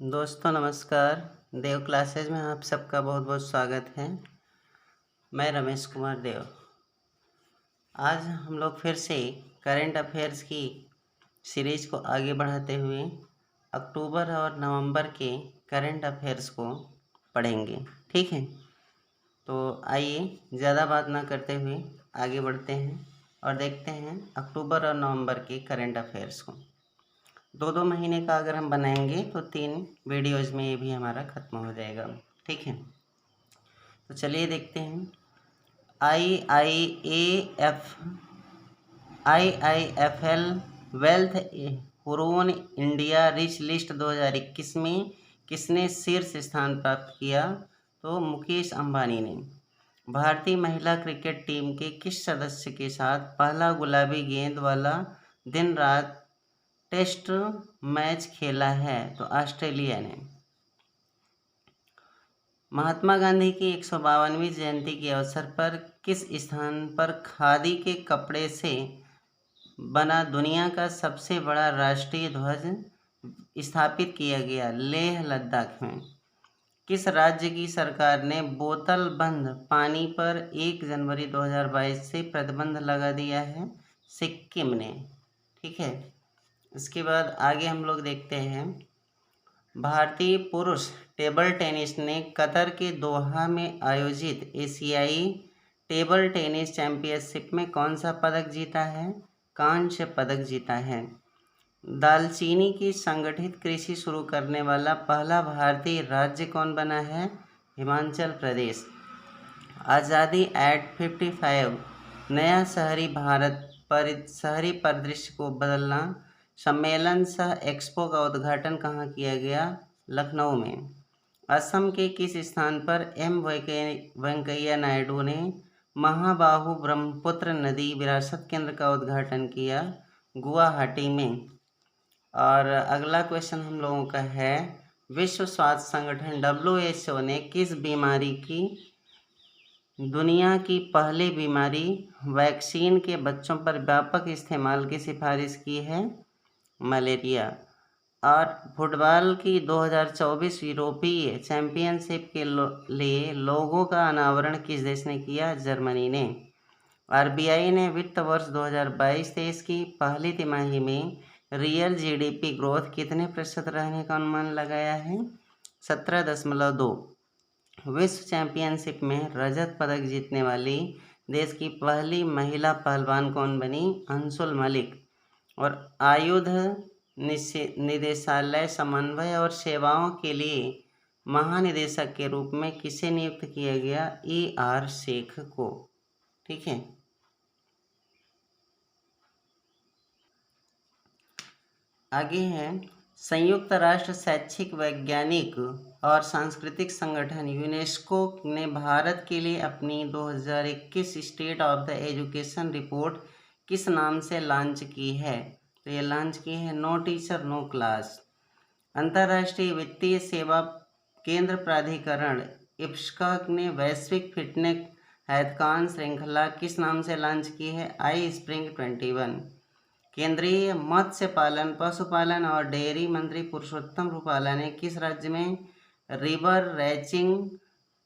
दोस्तों नमस्कार। देव क्लासेज में आप सबका बहुत बहुत स्वागत है। मैं रमेश कुमार देव। आज हम लोग फिर से करंट अफेयर्स की सीरीज को आगे बढ़ाते हुए अक्टूबर और नवंबर के करंट अफेयर्स को पढ़ेंगे। ठीक है, तो आइए ज़्यादा बात ना करते हुए आगे बढ़ते हैं और देखते हैं अक्टूबर और नवंबर के करंट अफेयर्स को। 2-2 महीने का अगर हम बनाएंगे तो 3 वीडियोज़ में ये भी हमारा ख़त्म हो जाएगा। ठीक है, तो चलिए देखते हैं। IIFL wealth Hurun India rich list 2021 में किसने शीर्ष स्थान प्राप्त किया? तो मुकेश अंबानी ने। भारतीय महिला क्रिकेट टीम के किस सदस्य के साथ पहला गुलाबी गेंद वाला दिन रात टेस्ट मैच खेला है? तो ऑस्ट्रेलिया ने। महात्मा गांधी की 152वीं जयंती के अवसर पर किस स्थान पर खादी के कपड़े से बना दुनिया का सबसे बड़ा राष्ट्रीय ध्वज स्थापित किया गया? लेह लद्दाख में। किस राज्य की सरकार ने बोतल बंद पानी पर 1 जनवरी 2022 से प्रतिबंध लगा दिया है? सिक्किम ने। ठीक है, इसके बाद आगे हम लोग देखते हैं। भारतीय पुरुष टेबल टेनिस ने कतर के दोहा में आयोजित एशियाई टेबल टेनिस चैंपियनशिप में कौन सा पदक जीता है? कांस्य पदक जीता है। दालचीनी की संगठित कृषि शुरू करने वाला पहला भारतीय राज्य कौन बना है? हिमाचल प्रदेश। आज़ादी एट 55 नया शहरी भारत शहरी परिदृश्य को बदलना सम्मेलन सह एक्सपो का उद्घाटन कहाँ किया गया? लखनऊ में। असम के किस स्थान पर एम वेंकैया नायडू ने महाबाहु ब्रह्मपुत्र नदी विरासत केंद्र का उद्घाटन किया? गुवाहाटी में। और अगला क्वेश्चन हम लोगों का है, विश्व स्वास्थ्य संगठन WHO ने किस बीमारी की दुनिया की पहली बीमारी वैक्सीन के बच्चों पर व्यापक इस्तेमाल की सिफारिश की है? मलेरिया। और फुटबॉल की 2024 यूरोपीय चैंपियनशिप के लिए लोगों का अनावरण किस देश ने किया? जर्मनी ने। RBI ने वित्त वर्ष 2022-23 की पहली तिमाही में रियल GDP ग्रोथ कितने प्रतिशत रहने का अनुमान लगाया है? 17.2। विश्व चैंपियनशिप में रजत पदक जीतने वाली देश की पहली महिला पहलवान कौन बनी? अंशुल मलिक। और आयुध निदेशालय समन्वय और सेवाओं के लिए महानिदेशक के रूप में किसे नियुक्त किया गया? ER शेख को। ठीक है, आगे है। संयुक्त राष्ट्र शैक्षिक वैज्ञानिक और सांस्कृतिक संगठन यूनेस्को ने भारत के लिए अपनी 2021 state of the education report किस नाम से लॉन्च की है? तो ये लॉन्च की है नो टीचर नो क्लास। अंतर्राष्ट्रीय वित्तीय सेवा केंद्र प्राधिकरण IPSCA ने वैश्विक फिटनेस हैकाथॉन श्रृंखला किस नाम से लॉन्च की है? आई स्प्रिंग 21। केंद्रीय मत्स्य पालन पशुपालन और डेयरी मंत्री पुरुषोत्तम रूपाला ने किस राज्य में रिवर रैचिंग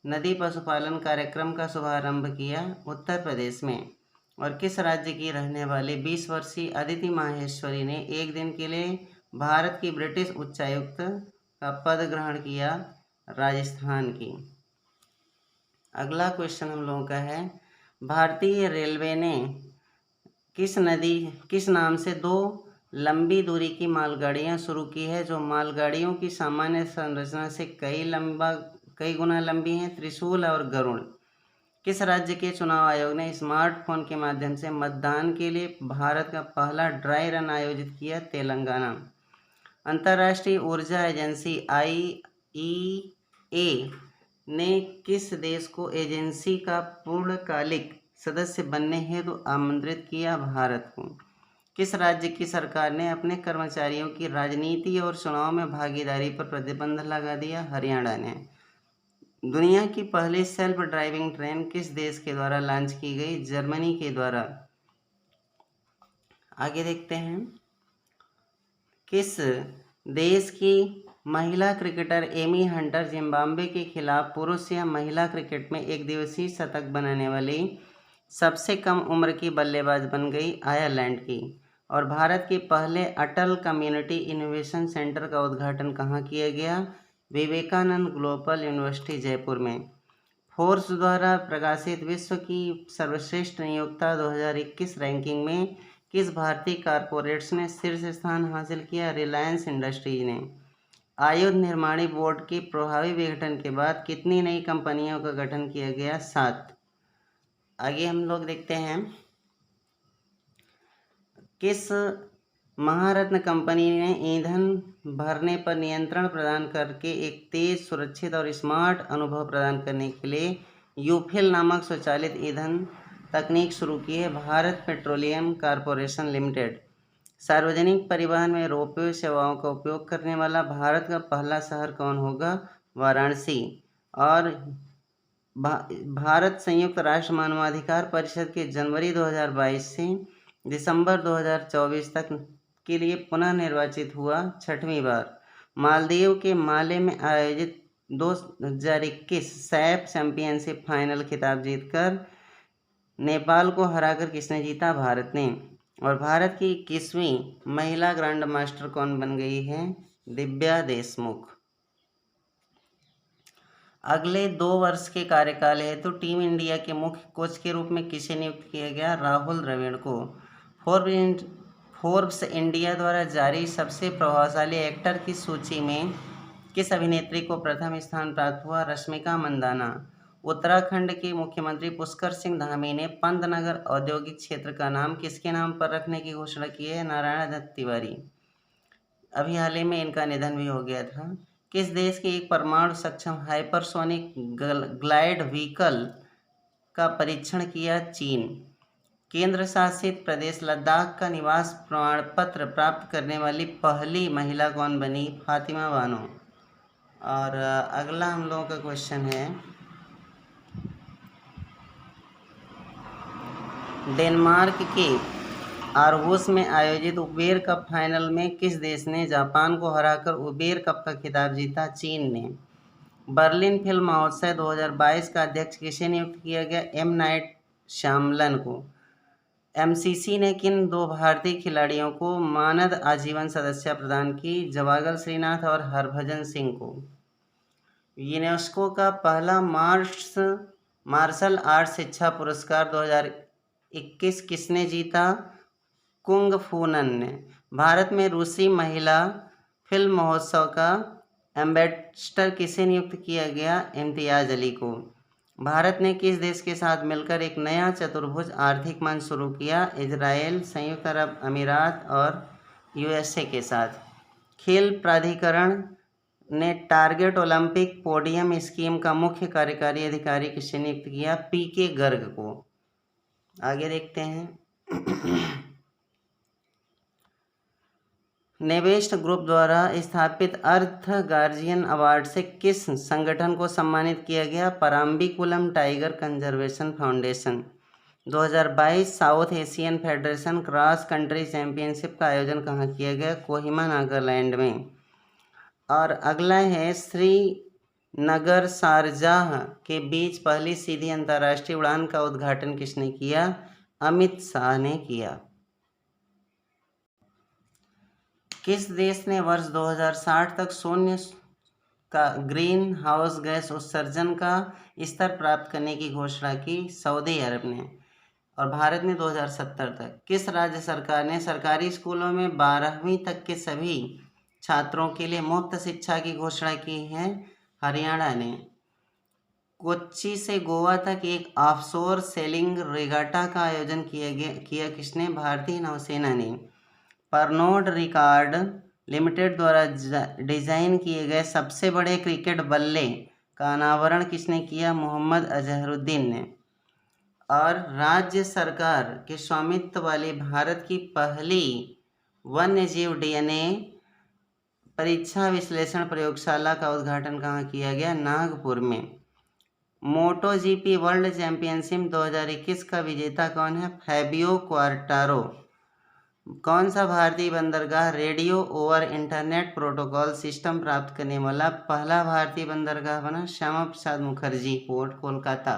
नदी पशुपालन कार्यक्रम का शुभारंभ किया? उत्तर प्रदेश में। और किस राज्य की रहने वाली 20 वर्षीय अदिति माहेश्वरी ने एक दिन के लिए भारत की ब्रिटिश उच्चायुक्त का पद ग्रहण किया? राजस्थान की। अगला क्वेश्चन हम लोगों का है, भारतीय रेलवे ने किस नाम से 2 लंबी दूरी की मालगाड़ियां शुरू की है जो मालगाड़ियों की सामान्य संरचना से कई गुना लंबी हैं? त्रिशूल और गरुड़। किस राज्य के चुनाव आयोग ने स्मार्टफोन के माध्यम से मतदान के लिए भारत का पहला ड्राई रन आयोजित किया? तेलंगाना। अंतर्राष्ट्रीय ऊर्जा एजेंसी IEA ने किस देश को एजेंसी का पूर्णकालिक सदस्य बनने हेतु आमंत्रित किया? भारत को। किस राज्य की सरकार ने अपने कर्मचारियों की राजनीति और चुनाव में भागीदारी पर प्रतिबंध लगा दिया? हरियाणा ने। दुनिया की पहली सेल्फ ड्राइविंग ट्रेन किस देश के द्वारा लॉन्च की गई? जर्मनी के द्वारा। आगे देखते हैं, किस देश की महिला क्रिकेटर एमी हंटर जिम्बाब्वे के खिलाफ पुरुष या महिला क्रिकेट में एक दिवसीय शतक बनाने वाली सबसे कम उम्र की बल्लेबाज बन गई आयरलैंड की। और भारत के पहले अटल कम्युनिटी इनोवेशन सेंटर का उद्घाटन कहाँ किया गया? विवेकानंद ग्लोबल यूनिवर्सिटी जयपुर में। फोर्ब्स द्वारा प्रकाशित विश्व की सर्वश्रेष्ठ नियोक्ता 2021 रैंकिंग में किस भारतीय कॉरपोरेट्स ने शीर्ष स्थान हासिल किया? रिलायंस इंडस्ट्रीज ने। आयुध निर्माणी बोर्ड के प्रभावी विघटन के बाद कितनी नई कंपनियों का गठन किया गया? 7। आगे हम लोग देखते हैं, किस महारत्न कंपनी ने ईंधन भरने पर नियंत्रण प्रदान करके एक तेज, सुरक्षित और स्मार्ट अनुभव प्रदान करने के लिए यूफिल नामक स्वचालित ईंधन तकनीक शुरू की है? Bharat petroleum corporation limited. सार्वजनिक परिवहन में रोपवे सेवाओं का उपयोग करने वाला भारत का पहला शहर कौन होगा? वाराणसी। और भारत संयुक्त राष्ट्र मानवाधिकार परिषद के जनवरी 2022 से दिसंबर 2024 तक के लिए पुनः निर्वाचित हुआ 6वीं बार। मालदीव के माले में आयोजित 2021 सैफ चैंपियनशिप फाइनल खिताब जीतकर नेपाल को हराकर किसने जीता? भारत ने। और भारत की 21वीं महिला ग्रैंड मास्टर कौन बन गई है? दिव्या देशमुख। अगले 2 वर्ष के कार्यकाल हेतु टीम इंडिया के मुख्य कोच के रूप में किसे नियुक्त किया गया? राहुल द्रविड़ को। फोर्ब्स इंडिया द्वारा जारी सबसे प्रभावशाली एक्टर की सूची में किस अभिनेत्री को प्रथम स्थान प्राप्त हुआ? रश्मिका मंदाना। उत्तराखंड के मुख्यमंत्री पुष्कर सिंह धामी ने पंतनगर औद्योगिक क्षेत्र का नाम किसके नाम पर रखने की घोषणा की है? नारायण दत्त तिवारी। अभी हाल ही में इनका निधन भी हो गया था। किस देश के एक परमाणु सक्षम हाइपरसोनिक ग्लाइड व्हीकल का परीक्षण किया? चीन। केंद्र शासित प्रदेश लद्दाख का निवास प्रमाण पत्र प्राप्त करने वाली पहली महिला कौन बनी? फातिमा बानो। और अगला हम लोगों का क्वेश्चन है, डेनमार्क के आरहुस में आयोजित उबेर कप फाइनल में किस देश ने जापान को हराकर उबेर कप का खिताब जीता? चीन ने। बर्लिन फिल्म महोत्सव 2022 का अध्यक्ष किसे नियुक्त किया गया? एम नाइट श्यामलन को। एमसीसी ने किन 2 भारतीय खिलाड़ियों को मानद आजीवन सदस्यता प्रदान की? जवागल श्रीनाथ और हरभजन सिंह को। यूनेस्को का पहला मार्शल आर्ट शिक्षा पुरस्कार 2021 किसने जीता? कुंग फू नन ने। भारत में रूसी महिला फिल्म महोत्सव का एम्बेसडर किसे नियुक्त किया गया? इम्तियाज अली को। भारत ने किस देश के साथ मिलकर एक नया चतुर्भुज आर्थिक मंच शुरू किया? इजराइल, संयुक्त अरब अमीरात और यूएसए के साथ। खेल प्राधिकरण ने टारगेट ओलंपिक पोडियम स्कीम का मुख्य कार्यकारी अधिकारी किसे नियुक्त किया? पीके गर्ग को। आगे देखते हैं, नेवेस्ट ग्रुप द्वारा स्थापित अर्थ गार्जियन अवार्ड से किस संगठन को सम्मानित किया गया? Parambikulam tiger conservation foundation. 2022 south Asian federation cross country championship का आयोजन कहाँ किया गया? कोहिमा नागालैंड में। और अगला है, श्रीनगर शारजाह के बीच पहली सीधी अंतर्राष्ट्रीय उड़ान का उद्घाटन किसने किया? अमित शाह ने किया। किस देश ने वर्ष 2060 तक शून्य का ग्रीन हाउस गैस उत्सर्जन का स्तर प्राप्त करने की घोषणा की? सऊदी अरब ने। और भारत ने 2070 तक। किस राज्य सरकार ने सरकारी स्कूलों में 12वीं तक के सभी छात्रों के लिए मुफ्त शिक्षा की घोषणा की है? हरियाणा ने। कोच्चि से गोवा तक एक ऑफशोर सेलिंग रेगाटा का आयोजन किया किसने? भारतीय नौसेना ने। परनोड रिकार्ड लिमिटेड द्वारा डिजाइन किए गए सबसे बड़े क्रिकेट बल्ले का अनावरण किसने किया? मोहम्मद अजहरुद्दीन ने। और राज्य सरकार के स्वामित्व वाली भारत की पहली वन्यजीव डीएनए परीक्षा विश्लेषण प्रयोगशाला का उद्घाटन कहाँ किया गया? नागपुर में। मोटो जीपी वर्ल्ड चैंपियनशिप 2021 का विजेता कौन है? Fabio Quartararo. कौन सा भारतीय बंदरगाह radio over internet protocol system प्राप्त करने वाला पहला भारतीय बंदरगाह बना? श्यामा प्रसाद मुखर्जी पोर्ट, कोलकाता।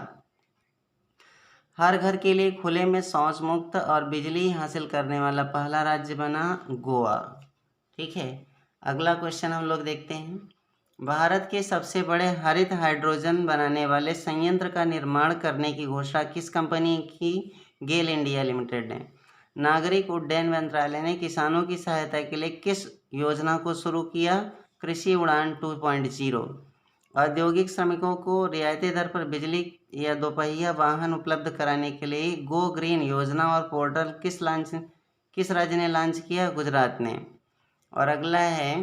हर घर के लिए खुले में शौच मुक्त और बिजली हासिल करने वाला पहला राज्य बना गोवा। ठीक है, अगला क्वेश्चन हम लोग देखते हैं। भारत के सबसे बड़े हरित हाइड्रोजन बनाने वाले संयंत्र का निर्माण करने की घोषणा किस कंपनी की? गेल इंडिया लिमिटेड ने। नागरिक उड्डयन मंत्रालय ने किसानों की सहायता के लिए किस योजना को शुरू किया? कृषि उड़ान 2.0। औद्योगिक श्रमिकों को रियायती दर पर बिजली या दोपहिया वाहन उपलब्ध कराने के लिए गो ग्रीन योजना और पोर्टल किस राज्य ने लॉन्च किया? गुजरात ने। और अगला है,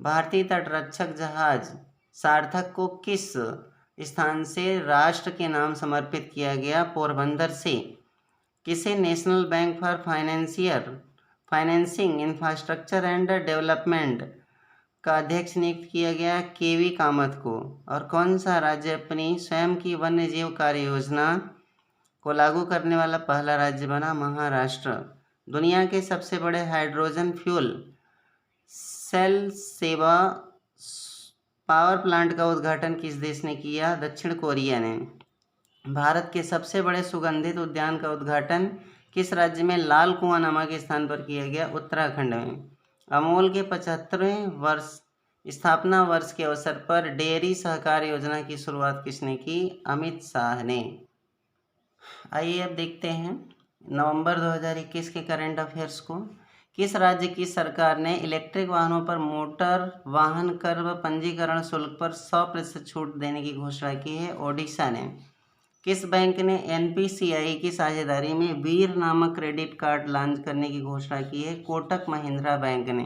भारतीय तटरक्षक जहाज सार्थक को किस स्थान से राष्ट्र के नाम समर्पित किया गया? पोरबंदर से। किसे national bank for financing infrastructure and development का अध्यक्ष नियुक्त किया गया? केवी कामत को। और कौन सा राज्य अपनी स्वयं की वन्य जीव कार्य योजना को लागू करने वाला पहला राज्य बना? महाराष्ट्र। दुनिया के सबसे बड़े हाइड्रोजन फ्यूल सेल सेवा पावर प्लांट का उद्घाटन किस देश ने किया? दक्षिण कोरिया ने। भारत के सबसे बड़े सुगंधित उद्यान का उद्घाटन किस राज्य में लाल कुआं नामक स्थान पर किया गया? उत्तराखंड में। अमूल के 75वें वर्ष स्थापना वर्ष के अवसर पर डेयरी सहकार योजना की शुरुआत किसने की? अमित शाह ने। आइए अब देखते हैं नवंबर 2021 के करंट अफेयर्स को। किस राज्य की सरकार ने इलेक्ट्रिक वाहनों पर मोटर वाहन कर व पंजीकरण शुल्क पर 100% छूट देने की घोषणा की है? ओडिशा ने। किस बैंक ने एनपीसीआई की साझेदारी में वीर नामक क्रेडिट कार्ड लॉन्च करने की घोषणा की है? कोटक महिंद्रा बैंक ने।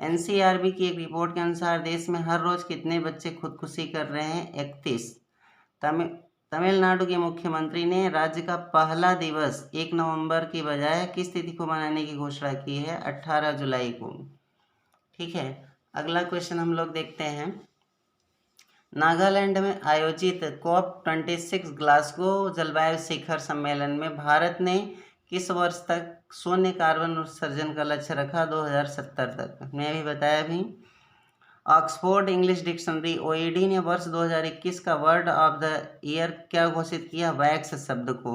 एनसीआरबी की एक रिपोर्ट के अनुसार देश में हर रोज कितने बच्चे खुदकुशी कर रहे हैं? 31। तमिलनाडु के मुख्यमंत्री ने राज्य का पहला दिवस 1 नवंबर की बजाय किस तिथि को मनाने की घोषणा की है? 18 जुलाई को। ठीक है, अगला क्वेश्चन हम लोग देखते हैं। नागालैंड में आयोजित COP26 ग्लासगो जलवायु शिखर सम्मेलन में भारत ने किस वर्ष तक शून्य कार्बन उत्सर्जन का लक्ष्य रखा? 2070 तक। मैं भी बताया भी। ऑक्सफोर्ड इंग्लिश डिक्शनरी OED ने वर्ष 2021 का वर्ड ऑफ द ईयर क्या घोषित किया? वैक्स शब्द को।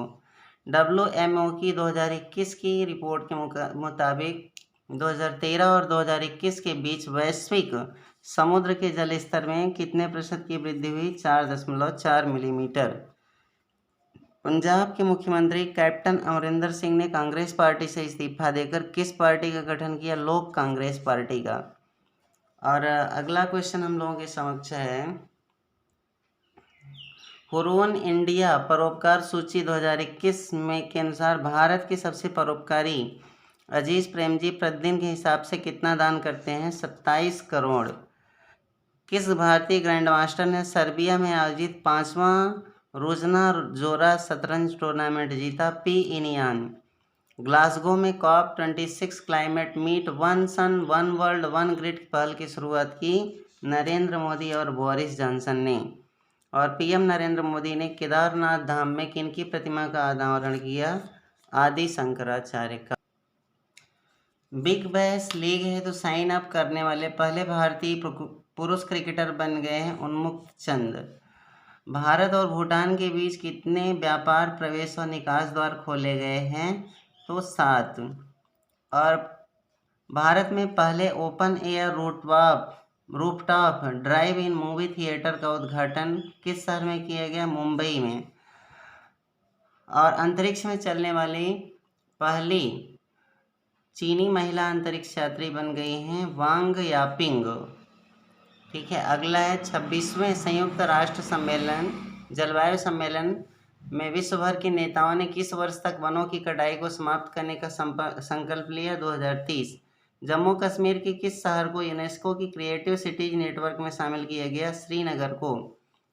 WMO की 2021 की रिपोर्ट के मुताबिक 2013 और 2021 के बीच वैश्विक समुद्र के जल स्तर में कितने प्रतिशत की वृद्धि हुई? 4.4 मिलीमीटर। पंजाब के मुख्यमंत्री कैप्टन अमरिंदर सिंह ने कांग्रेस पार्टी से इस्तीफा देकर किस पार्टी का गठन किया? लोक कांग्रेस पार्टी का। और अगला क्वेश्चन हम लोगों के समक्ष है। हुरून इंडिया परोपकार सूची 2021 में के अनुसार भारत के सबसे परोपकारी अजीज प्रेमजी प्रतिदिन के हिसाब से कितना दान करते हैं? 27 करोड़। किस भारतीय ग्रैंडमास्टर ने सर्बिया में आयोजित 5वां रुजना जोरा शतरंज टूर्नामेंट जीता? पी इनियान। ग्लासगो में COP26 climate meet one sun one world one grid पहल की शुरुआत की नरेंद्र मोदी और बोरिस जॉनसन ने। और पीएम नरेंद्र मोदी ने केदारनाथ धाम में किनकी प्रतिमा का अनावरण किया? आदि शंकराचार्य का। बिग बैश लीग है तो साइन अप करने वाले पहले भारतीय पुरुष क्रिकेटर बन गए हैं उन्मुक्त चंद। भारत और भूटान के बीच कितने व्यापार प्रवेश और निकास द्वार खोले गए हैं? तो 7। और भारत में पहले ओपन एयर रूफटॉप ड्राइव इन मूवी थिएटर का उद्घाटन किस शहर में किया गया? मुंबई में। और अंतरिक्ष में चलने वाली पहली चीनी महिला अंतरिक्ष यात्री बन गई हैं वांग यापिंग। ठीक है, अगला है 26वें संयुक्त राष्ट्र सम्मेलन जलवायु सम्मेलन में विश्व भर के नेताओं ने किस वर्ष तक वनों की कटाई को समाप्त करने का संकल्प लिया? 2030। जम्मू कश्मीर के किस शहर को यूनेस्को की क्रिएटिव सिटीज नेटवर्क में शामिल किया गया? श्रीनगर को।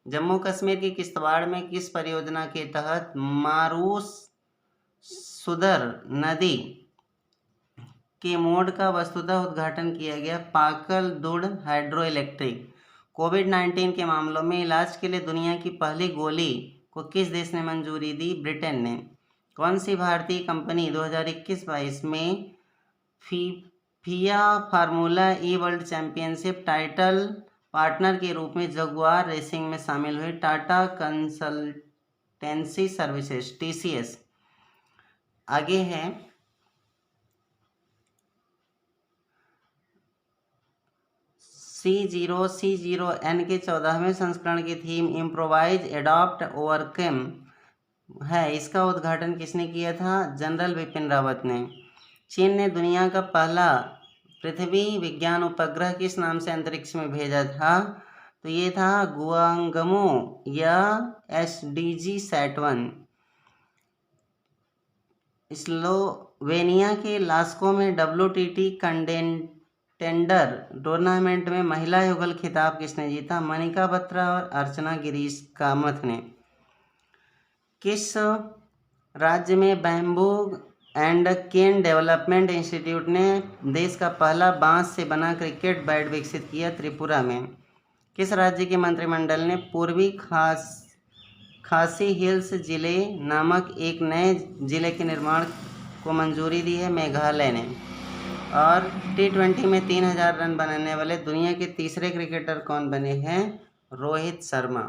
जम्मू कश्मीर की किश्तवाड़ में किस परियोजना के तहत मारूस सुदर नदी के मोड का वस्तुतः उद्घाटन किया गया? पाकल दुड़ हाइड्रो इलेक्ट्रिक। कोविड-19 के मामलों में इलाज के लिए दुनिया की पहली गोली को किस देश ने मंजूरी दी? ब्रिटेन ने। कौन सी भारतीय कंपनी 2021-22 में फिया फार्मूला ई वर्ल्ड चैंपियनशिप टाइटल पार्टनर के रूप में जगुआर रेसिंग में शामिल हुई टाटा कंसल्टेंसी सर्विसेज TCS। आगे है C0 N के 14वें संस्करण की थीम इम्प्रोवाइज एडॉप्ट ओवरकम है। इसका उद्घाटन किसने किया था? जनरल बिपिन रावत ने। चीन ने दुनिया का पहला पृथ्वी विज्ञान उपग्रह किस नाम से अंतरिक्ष में भेजा था? तो ये था गुआंगमो या SDG Sat-1। स्लोवेनिया के लास्को में WTT कंटेंडर टूर्नामेंट में महिला युगल खिताब किसने जीता? मनिका बत्रा और अर्चना गिरीश कामत ने। किस राज्य में bamboo and cane development institute ने देश का पहला बांस से बना क्रिकेट बैट विकसित किया? त्रिपुरा में। किस राज्य के मंत्रिमंडल ने पूर्वी खासी हिल्स जिले नामक एक नए जिले के निर्माण को मंजूरी दी है? मेघालय ने। और T20 में 3000 रन बनाने वाले दुनिया के तीसरे क्रिकेटर कौन बने हैं? Rohit Sharma.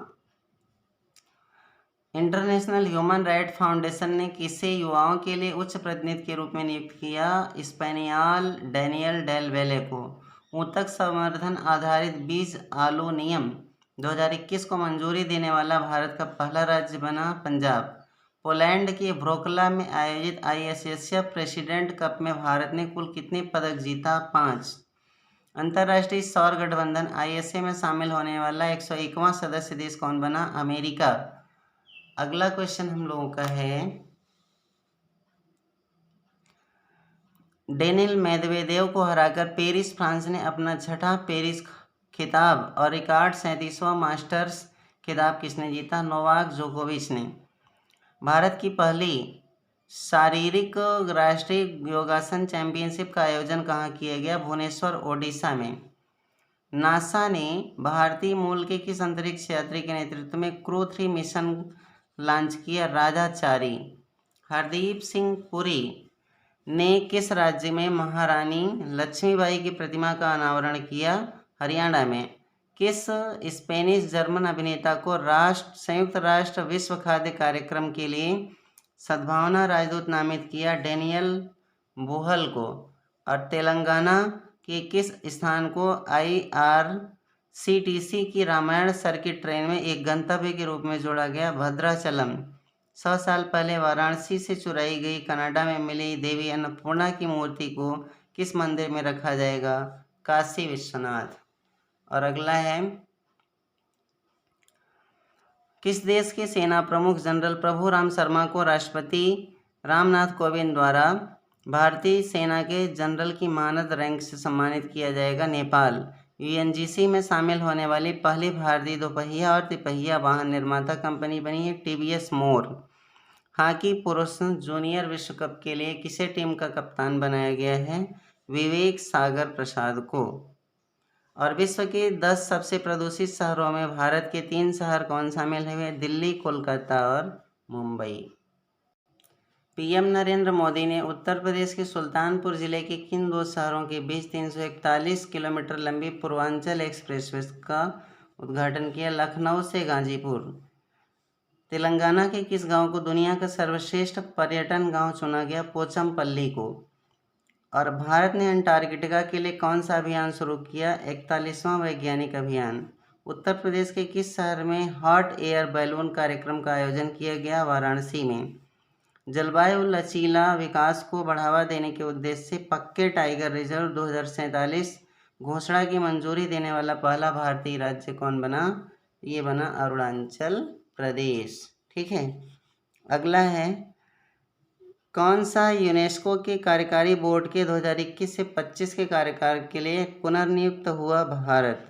International human right foundation ने किसे युवाओं के लिए उच्च प्रतिनिधि के रूप में नियुक्त किया? स्पेनियाल डैनियल डेल वेले को। ऊतक संवर्धन आधारित बीज आलू नियम 2021 को मंजूरी देने वाला भारत का पहला राज्य बना पंजाब। पोलैंड के व्रोक्ला में आयोजित ISSF प्रेसिडेंट कप में भारत ने कुल कितने पदक जीता? 5। अंतर्राष्ट्रीय सौर गठबंधन ISA में शामिल होने वाला 101वां सदस्य देश कौन बना? अमेरिका। अगला क्वेश्चन हम लोगों का है डेनिल मेदवेदेव को हराकर पेरिस फ्रांस ने अपना छठा पेरिस खिताब और रिकॉर्ड 37वां मास्टर्स खिताब किसने जीता? नोवाक जोकोविच ने। भारत की पहली शारीरिक राष्ट्रीय योगासन चैंपियनशिप का आयोजन कहाँ किया गया? भुवनेश्वर ओडिशा में। नासा ने भारतीय मूल के किस अंतरिक्ष यात्री के नेतृत्व में क्रू 3 मिशन लॉन्च किया? राजाचारी। हरदीप सिंह पुरी ने किस राज्य में महारानी लक्ष्मीबाई की प्रतिमा का अनावरण किया? हरियाणा में। किस स्पेनिश जर्मन अभिनेता को संयुक्त राष्ट्र विश्व खाद्य कार्यक्रम के लिए सद्भावना राजदूत नामित किया? डेनियल बुहल को। और तेलंगाना के किस स्थान को IRCTC की रामायण सर्किट ट्रेन में एक गंतव्य के रूप में जोड़ा गया? भद्राचलम। 100 साल पहले वाराणसी से चुराई गई कनाडा में मिली देवी अन्नपूर्णा की मूर्ति को किस मंदिर में रखा जाएगा? काशी विश्वनाथ। और अगला है किस देश के सेना प्रमुख जनरल प्रभुराम शर्मा को राष्ट्रपति रामनाथ कोविंद द्वारा भारतीय सेना के जनरल की मानद रैंक से सम्मानित किया जाएगा? नेपाल। UNGC में शामिल होने वाली पहली भारतीय दोपहिया और तिपहिया वाहन निर्माता कंपनी बनी है TVS मोर। हॉकी पुरुष जूनियर विश्व कप के लिए किसे टीम का कप्तान बनाया गया है? विवेक सागर प्रसाद को। और विश्व के 10 सबसे प्रदूषित शहरों में भारत के 3 शहर कौन शामिल हुए? दिल्ली, कोलकाता और मुंबई। PM नरेंद्र मोदी ने उत्तर प्रदेश के सुल्तानपुर जिले के किन 2 शहरों के बीच 341 किलोमीटर लंबी पूर्वांचल एक्सप्रेसवे का उद्घाटन किया? लखनऊ से गाजीपुर। तेलंगाना के किस गांव को दुनिया का सर्वश्रेष्ठ पर्यटन गांव चुना गया? पोचमपल्ली को। और भारत ने अंटार्कटिका के लिए कौन सा अभियान शुरू किया? 41वां वैज्ञानिक अभियान। उत्तर प्रदेश के किस शहर में हॉट एयर बैलून कार्यक्रम का आयोजन किया गया? वाराणसी में। जलवायु लचीला विकास को बढ़ावा देने के उद्देश्य से पक्के टाइगर रिजर्व 2047 घोषणा की मंजूरी देने वाला पहला भारतीय राज्य कौन बना? ये बना अरुणाचल प्रदेश। ठीक है। अगला है कौन सा यूनेस्को के कार्यकारी बोर्ड के 2021 से 25 के कार्यकाल के लिए पुनर्नियुक्त हुआ? भारत।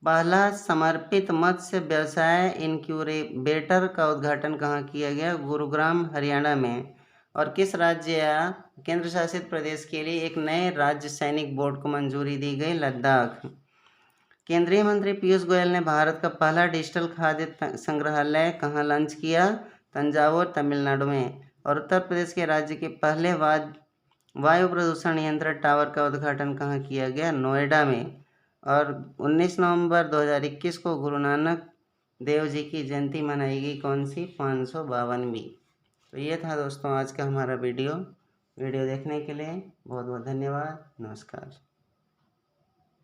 पहला समर्पित मत्स्य व्यवसाय इनक्यूबेटर का उद्घाटन कहाँ किया गया? गुरुग्राम, हरियाणा में। और किस राज्य या केंद्र शासित प्रदेश के लिए एक नए राज्य सैनिक बोर्ड को मंजूरी दी गई? लद्दाख। केंद्रीय मंत्री पीयूष गोयल ने भारत का पहला डिजिटल खाद्य संग्रहालय कहाँ लॉन्च किया? तंजावुर, तमिलनाडु में। और उत्तर प्रदेश के राज्य के पहले वायु प्रदूषण नियंत्रण टावर का उद्घाटन कहाँ किया गया? नोएडा में। और 19 नवंबर 2021 को गुरु नानक देव जी की जयंती मनाई गई, कौन सी? 552वीं। तो ये था दोस्तों आज का हमारा वीडियो देखने के लिए बहुत बहुत धन्यवाद। नमस्कार।